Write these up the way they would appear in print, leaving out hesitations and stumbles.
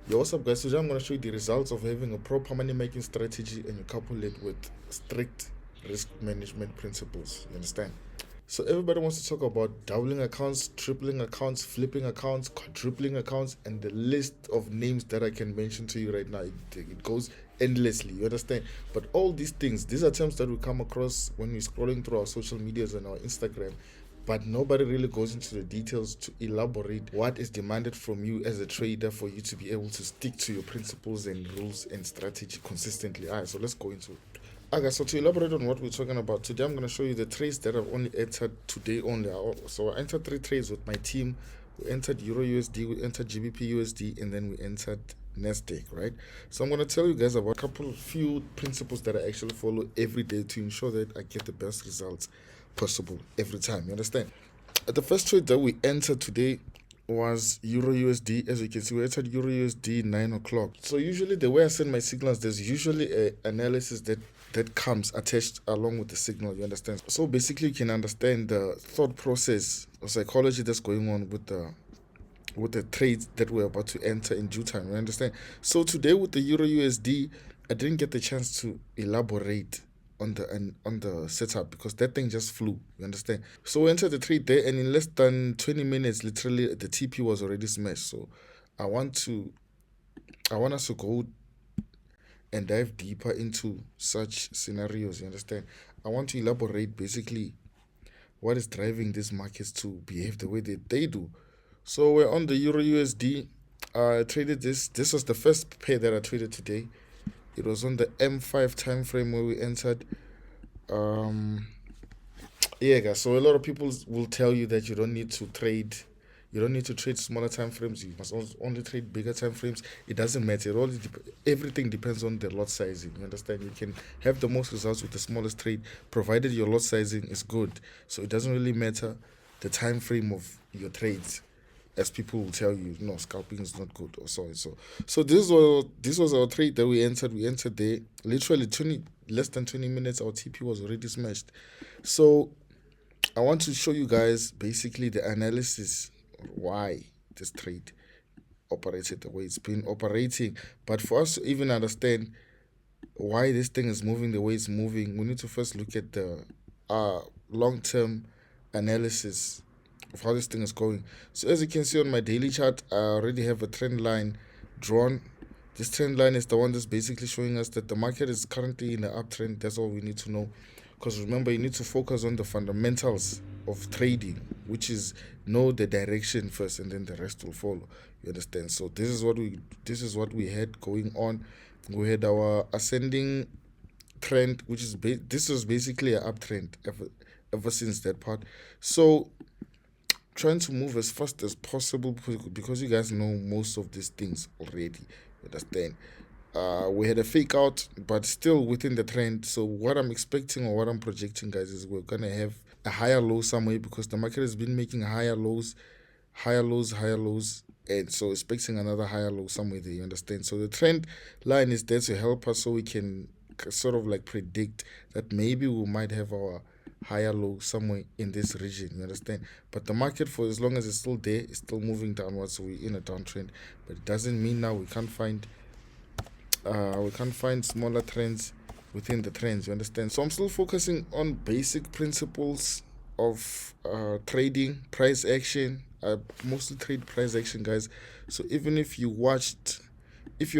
Yo, what's up, guys? Today I'm going to show you the results of having a proper money making strategy and you couple it with strict risk management principles. You understand? So, everybody wants to talk about doubling accounts, tripling accounts, flipping accounts, quadrupling accounts, and the list of names that I can mention to you right now. It goes endlessly. You understand? But all these things, these are terms that we come across when we're scrolling through our social medias and our Instagram, but nobody really goes into the details to elaborate what is demanded from you as a trader for you to be able to stick to your principles and rules and strategy consistently. All right, so let's go into it. Okay, so to elaborate on what we're talking about today, I'm going to show you the trades that I've only entered today only. So I entered 3 trades with my team. We entered Euro USD, we entered GBP USD, and then we entered Nasdaq, right? So I'm going to tell you guys about a couple few principles that I actually follow every day to ensure that I get the best results possible every time. You understand? The first trade that we entered today was Euro USD. As you can see, we entered Euro USD 9 o'clock. So usually the way I send my signals, there's usually a analysis that comes attached along with the signal. You understand? So basically, you can understand the thought process or psychology that's going on with the trades that we're about to enter in due time. You understand? So today with the Euro USD, I didn't get the chance to elaborate on the setup because that thing just flew. You understand? So we entered the trade there, and in less than 20 minutes, literally the TP was already smashed. So I want to I want us to go and dive deeper into such scenarios. You understand? I want to elaborate basically what is driving these markets to behave the way that they do. So we're on the Euro USD. I traded this. This was the first pair that I traded today. It was on the M5 time frame where we entered. Um, yeah, guys. So a lot of people will tell you that you don't need to trade. You don't need to trade smaller time frames. You must only trade bigger time frames. It doesn't matter. Everything depends on the lot sizing. You understand? You can have the most results with the smallest trade, provided your lot sizing is good. So it doesn't really matter the time frame of your trades, as people will tell you, no, scalping is not good or so and so. So this was our trade that we entered. We entered there literally 20 less than 20 minutes. Our TP was already smashed. So I want to show you guys basically the analysis why this trade operated the way it's been operating. But for us to even understand why this thing is moving the way it's moving, we need to first look at the long term analysis of how this thing is going. So as you can see on my daily chart, I already have a trend line drawn. This trend line is the one that's basically showing us that the market is currently in an uptrend. That's all we need to know. Because remember, you need to focus on the fundamentals of trading, which is know the direction first, and then the rest will follow. You understand? So this is what we had going on. We had our ascending trend, which is this was basically an uptrend ever since that part. So trying to move as fast as possible because you guys know most of these things already. You understand? We had a fake out, but still within the trend. So what I'm expecting or what I'm projecting, guys, is we're gonna have a higher low somewhere because the market has been making higher lows, higher lows, higher lows, and so expecting another higher low somewhere there. You understand? So the trend line is there to help us, so we can sort of like predict that maybe we might have our higher low somewhere in this region. You understand? But the market, for as long as it's still there, it's still moving downwards. So we're in a downtrend, but it doesn't mean now we can't find smaller trends within the trends. You understand? So I'm still focusing on basic principles of trading, price action. I mostly trade price action, guys. So even if you are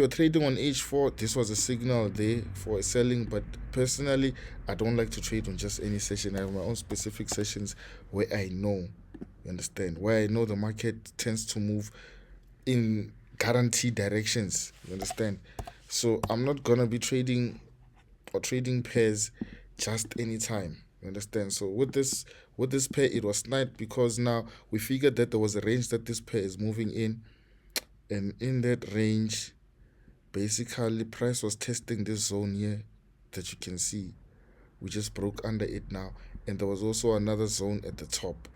trading on H4, this was a signal there for a selling. But personally, I don't like to trade on just any session. I have my own specific sessions where I know, you understand, where I know the market tends to move in guaranteed directions. You understand? So I'm not gonna be trading or trading pairs just anytime. You understand? So with this pair, it was sniped because now we figured that there was a range that this pair is moving in, and in that range, basically price was testing this zone here that you can see. We just broke under it now, and there was also another zone at the top,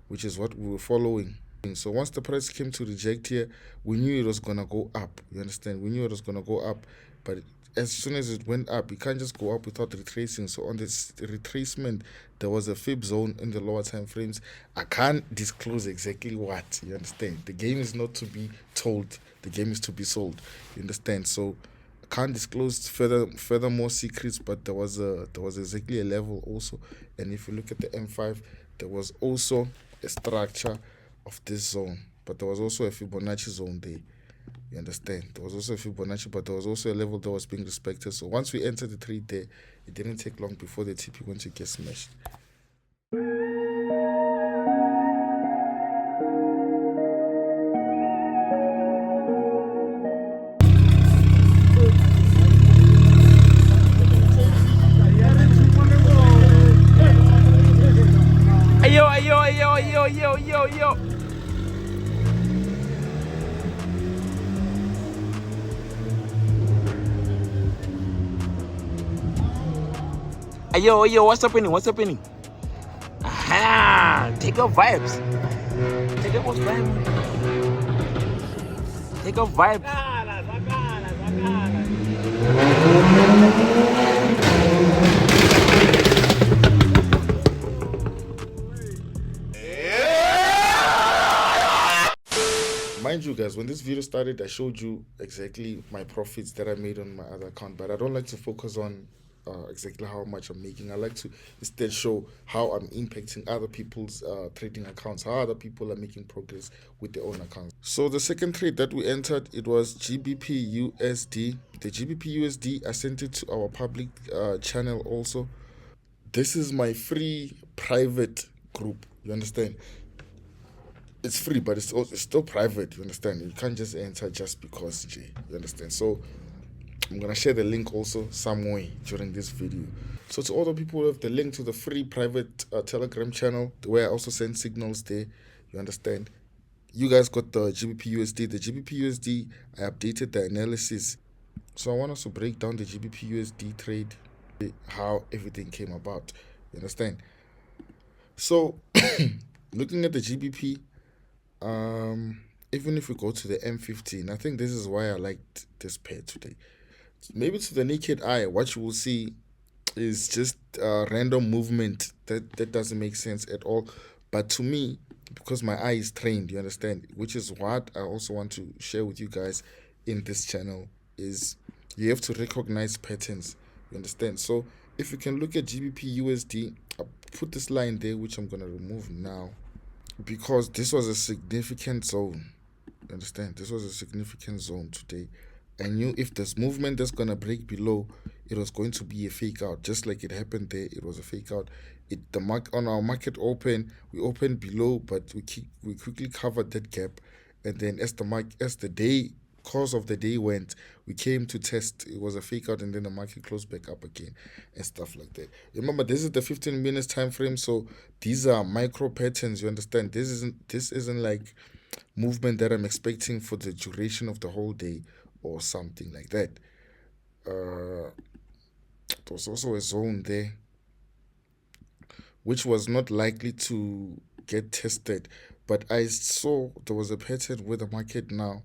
which is what we were following. So once the price came to reject here, we knew it was gonna go up. You understand? We knew it was gonna go up, but as soon as it went up, it can't just go up without retracing. So on this retracement, there was a fib zone in the lower time frames. I can't disclose exactly what. You understand? The game is not to be told. the game is to be sold. You understand? So I can't disclose further more secrets, but there was exactly a level also. And if you look at the M5, there was also a structure of this zone, but there was also a Fibonacci zone there. You understand? There was also a Fibonacci, but there was also a level that was being respected. So once we entered the trade there, it didn't take long before the TP went to get smashed. Yo. Yo, what's happening? Aha, take off vibes. Take off vibes. Take off vibes. Mind you guys, when this video started, I showed you exactly my profits that I made on my other account, but I don't like to focus on exactly how much I'm making. I like to instead show how I'm impacting other people's trading accounts, how other people are making progress with their own accounts. So the second trade that we entered, it was GBP USD. The GBP USD, I sent it to our public channel also. This is my free private group, you understand? It's free, but it's still private, you understand? You can't just enter just because, Jay, you understand? So I'm gonna share the link also some way during this video. So to all the people who have the link to the free private Telegram channel, where I also send signals there, you understand? You guys got the GBP USD. The GBP USD, I updated the analysis. So I want us to break down the GBP USD trade, how everything came about. You understand? So looking at the GBP, even if we go to the M15, I think this is why I liked this pair today. Maybe to the naked eye, what you will see is just random movement that doesn't make sense at all. But to me, because my eye is trained, you understand, which is what I also want to share with you guys in this channel, is you have to recognize patterns. You understand? So if you can look at GBP USD, I'll put this line there, which I'm gonna remove now, because this was a significant zone. You understand? This was a significant zone today. I knew if this movement is gonna break below, it was going to be a fake out, just like it happened there. It was a fake out. On our market open, we opened below, but we quickly covered that gap, and then as the day course of the day went, we came to test. It was a fake out, and then the market closed back up again, and stuff like that. Remember, this is the 15 minutes time frame, so these are micro patterns. You understand? This isn't like movement that I'm expecting for the duration of the whole day or something like that. There was also a zone there which was not likely to get tested, but I saw there was a pattern where the market now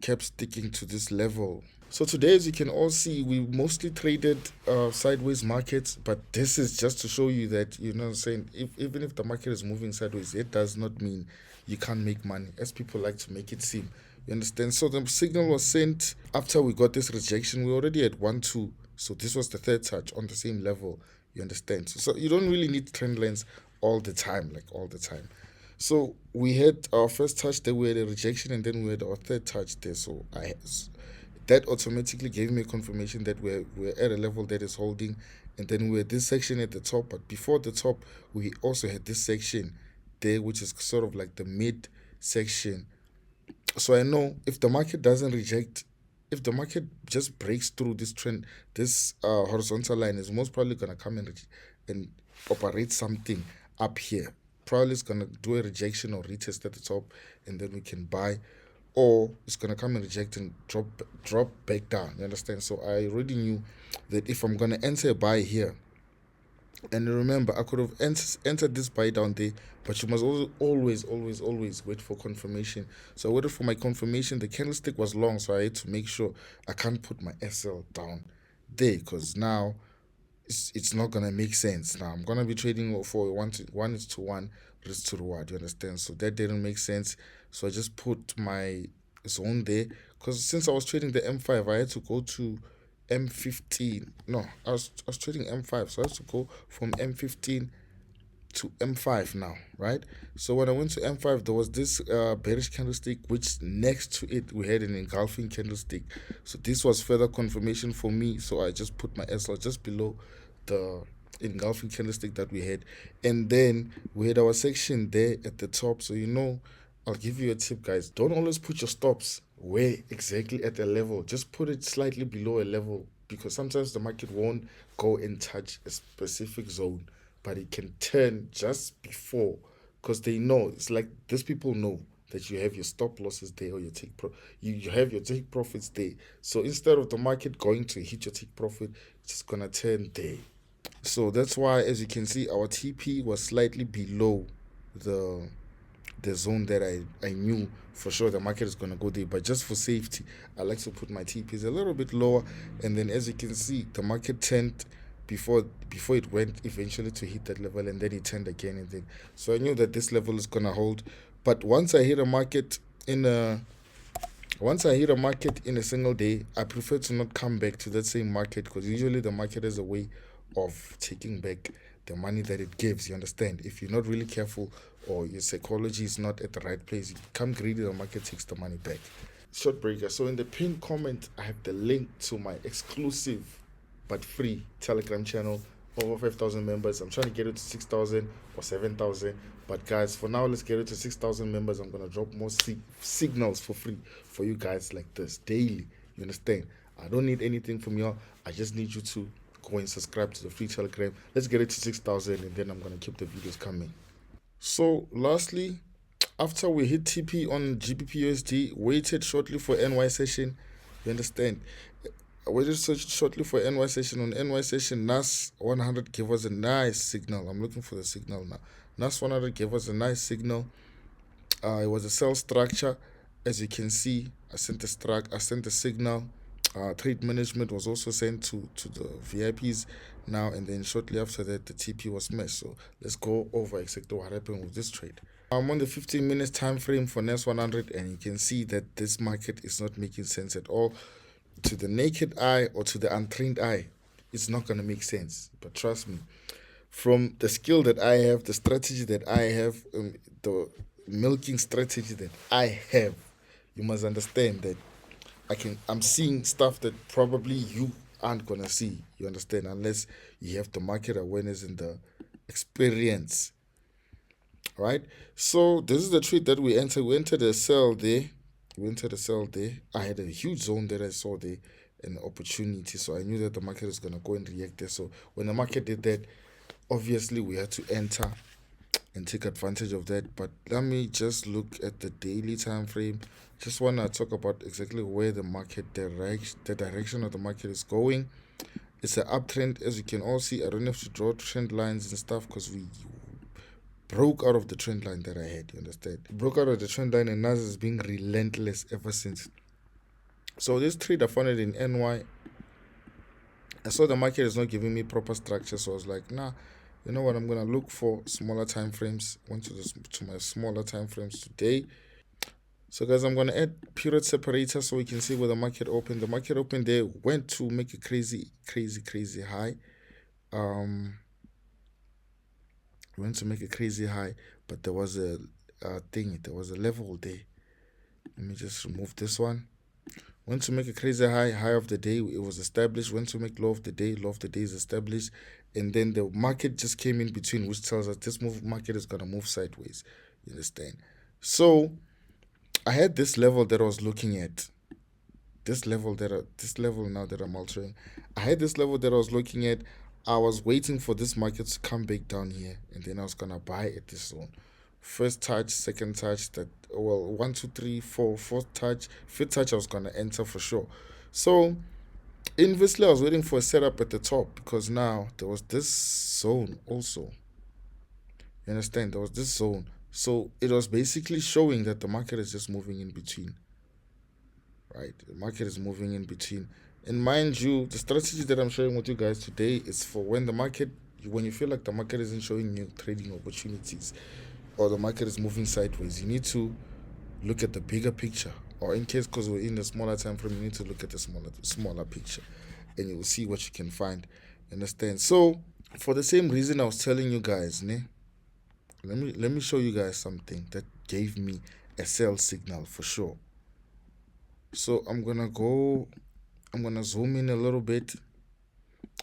kept sticking to this level. So today, as you can all see, we mostly traded sideways markets, but this is just to show you that, you know what I'm saying, even if the market is moving sideways, it does not mean you can't make money, as people like to make it seem. You understand? So the signal was sent after we got this rejection. We already had 1-2, so this was the third touch on the same level. You understand? So you don't really need trend lines all the time. So we had our first touch there, we had a rejection, and then we had our third touch there. So that automatically gave me a confirmation that we're at a level that is holding, and then we had this section at the top. But before the top, we also had this section there, which is sort of like the mid section. So I know if the market doesn't reject, if the market just breaks through this trend, this horizontal line is most probably going to come and operate something up here. Probably it's going to do a rejection or retest at the top, and then we can buy, or it's going to come and reject and drop back down. You understand? So I already knew that if I'm going to enter a buy here, and remember, I could have entered this buy down there, but you must always wait for confirmation. So I waited for my confirmation. The candlestick was long, so I had to make sure I can't put my SL down there, because now it's not gonna make sense. Now I'm gonna be trading for one is to one risk to reward. You understand? So that didn't make sense. So I just put my zone there, because since I was trading the M5, I had to go to M15. No, I was trading M5, so I had to go from M15 to M5 now, right? So when I went to M5, there was this bearish candlestick, which next to it we had an engulfing candlestick. So this was further confirmation for me. So I just put my SL just below the engulfing candlestick that we had, and then we had our section there at the top. So I'll give you a tip, guys. Don't always put your stops where exactly at a level. Just put it slightly below a level, because sometimes the market won't go and touch a specific zone, but it can turn just before, because they know, it's like these people know that you have your stop losses there, or your you have your take profits there. So instead of the market going to hit your take profit, it's just gonna turn there. So that's why, as you can see, our TP was slightly below the zone that I knew for sure the market is going to go there. But just for safety, I like to put my TPs a little bit lower. And then, as you can see, the market turned before it went eventually to hit that level, and then it turned again. And then, so I knew that this level is going to hold. But once I hit a market in a single day, I prefer to not come back to that same market, because usually the market has a way of taking back the money that it gives. You understand? If you're not really careful, or your psychology is not at the right place, you become greedy, the market takes the money back. Short breaker. So in the pinned comment, I have the link to my exclusive but free Telegram channel. Over 5,000 members. I'm trying to get it to 6,000 or 7,000. But guys, for now, let's get it to 6,000 members. I'm gonna drop more signals for free for you guys like this daily. You understand? I don't need anything from y'all. I just need you to go and subscribe to the free Telegram. Let's get it to 6,000, and then I'm gonna keep the videos coming. So lastly, after we hit TP on GBP USD, waited shortly for NY session. You understand? I waited shortly for NY session. On NY session, NAS 100 gave us a nice signal. I'm looking for the signal now. NAS 100 gave us a nice signal. It was a cell structure. As you can see, I sent the signal. Trade management was also sent to the VIPs now, and then shortly after that, the TP was smashed. So let's go over exactly what happened with this trade. I'm on the 15 minutes time frame for NAS 100, and you can see that this market is not making sense at all. To the naked eye or to the untrained eye, it's not going to make sense. But trust me, from the skill that I have, the strategy that I have, the milking strategy that I have, you must understand that I'm seeing stuff that probably you aren't going to see. You understand? Unless you have the market awareness and the experience. Right? So this is the trade that we entered. We entered a sell there. I had a huge zone that I saw there, an opportunity. So I knew that the market is going to go and react there. So when the market did that, obviously we had to enter and take advantage of that. But let me just look at the daily time frame. Just want to talk about exactly where the direction of the market is going. It's an uptrend, as you can all see. I don't have to draw trend lines and stuff, because we broke out of the trend line that I had. You understand? Broke out of the trend line, and NAS has been relentless ever since. So this trade, I found it in NY. I saw the market is not giving me proper structure, so I was like, nah, you know what? I'm gonna look for smaller time frames. Went to my smaller time frames today. So guys, I'm gonna add period separator so we can see where the market opened. The market opened there, went to make a crazy high. Went to make a crazy high, but there was a level there. Let me just remove this one. Went to make a crazy high of the day, it was established. Went to make low of the day is established, and then the market just came in between, which tells us this market is gonna move sideways. You understand? So I had this level that I was looking at. This level now that I'm altering. I had this level that I was looking at. I was waiting for this market to come back down here, and then I was gonna buy at this zone. First touch, second touch, 1, 2, 3, 4, fourth touch, fifth touch, I was gonna enter for sure. So inversely, I was waiting for a setup at the top, because now there was this zone also. You understand? There was this zone. So it was basically showing that the market is just moving in between. Right? The market is moving in between. And mind you, the strategy that I'm sharing with you guys today is for when you feel like the market isn't showing you trading opportunities, or the market is moving sideways. You need to look at the bigger picture, or in case because we're in a smaller time frame, you need to look at the smaller picture, and you will see what you can find. Understand? So for the same reason I was telling you guys, ne, let me show you guys something that gave me a sell signal for sure. So I'm gonna zoom in a little bit,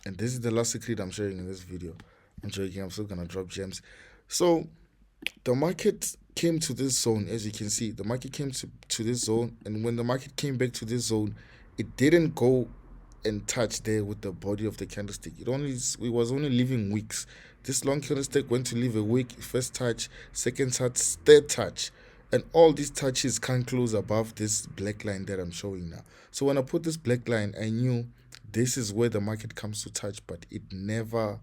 and this is the last secret I'm sharing in this video. I'm joking, I'm still gonna drop gems. So the market came to this zone. As you can see, the market came to this zone, and when the market came back to this zone, it didn't go and touch there with the body of the candlestick. It was only leaving wicks. This long candlestick went to leave a wick, first touch, second touch, third touch, and all these touches can't close above this black line that I'm showing now. So when I put this black line, I knew this is where the market comes to touch, but it never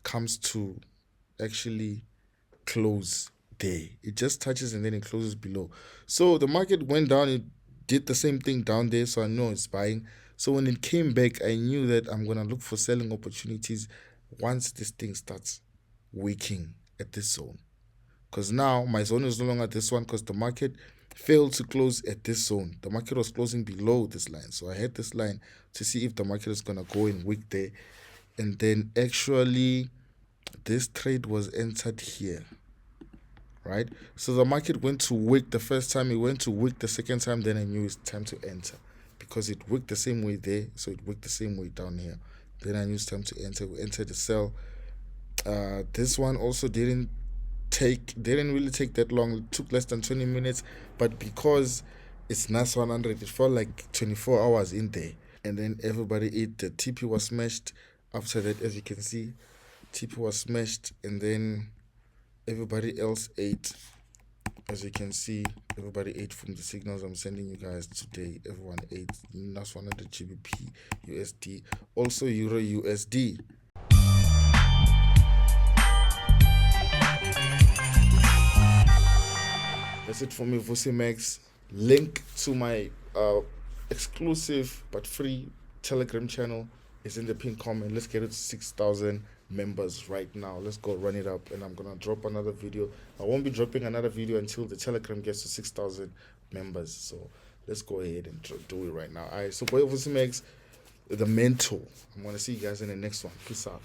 comes to actually close there. It just touches and then it closes below. So the market went down, it did the same thing down there, so I know it's buying. So when it came back, I knew that I'm gonna look for selling opportunities once this thing starts waking at this zone. Because now my zone is no longer this one, because the market failed to close at this zone. The market was closing below this line, so I had this line to see if the market is gonna go and wick there. And then actually this trade was entered here, right? So the market went to wick the first time, it went to wick the second time, then I knew it's time to enter, because it wicked the same way there, so it wicked the same way down here. Then I knew it's time to enter. We entered the sell. This one also didn't really take that long. It took less than 20 minutes, but because it's NAS 100, it felt like 24 hours in there. And then everybody ate. The TP was smashed. After that, as you can see, TP was smashed, and then everybody else ate. As you can see, everybody ate from the signals I'm sending you guys today. Everyone ate. NAS 100, GBP USD, also Euro USD. That's it for me, Vussy Max. Link to my exclusive but free Telegram channel is in the pinned comment. Let's get it to 6,000 members right now. Let's go run it up, and I'm gonna drop another video. I won't be dropping another video until the Telegram gets to 6,000 members. So let's go ahead and do it right now. All right, so boy, Vussy Max, the mentor. I'm gonna see you guys in the next one. Peace out.